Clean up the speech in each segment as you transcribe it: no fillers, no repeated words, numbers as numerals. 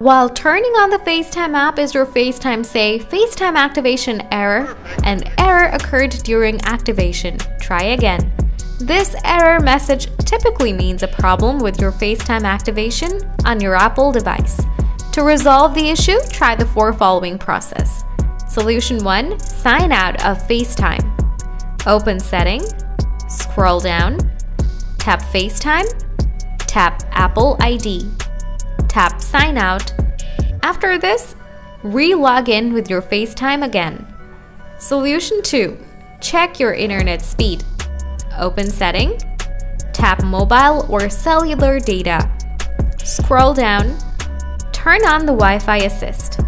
While turning on the FaceTime app, is your FaceTime say FaceTime activation error? An error occurred during activation. Try again. This error message typically means a problem with your FaceTime activation on your Apple device. To resolve the issue, try the following process. Solution 1. Sign out of FaceTime. Open Setting, scroll down, tap FaceTime, tap Apple ID, tap Sign Out. After this, re-log in with your FaceTime again. Solution 2. Check your internet speed. Open Setting, tap Mobile or Cellular Data. Scroll down, turn on the Wi-Fi Assist.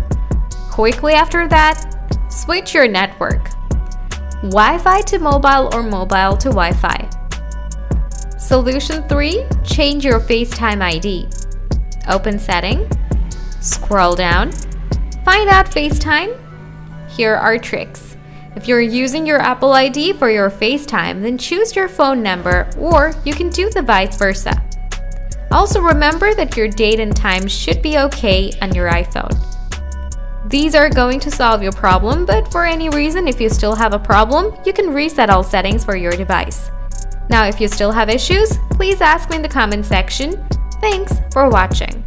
Quickly after that, switch your network. Wi-Fi to mobile or mobile to Wi-Fi. Solution 3. Change your FaceTime ID. Open Setting, scroll down, find out FaceTime. Here are tricks. If you're using your Apple ID for your FaceTime, then choose your phone number, or you can do the vice versa. Also remember that your date and time should be okay on your iPhone. These are going to solve your problem, but for any reason, if you still have a problem, you can reset all settings for your device. Now, if you still have issues, please ask me in the comment section. Thanks for watching.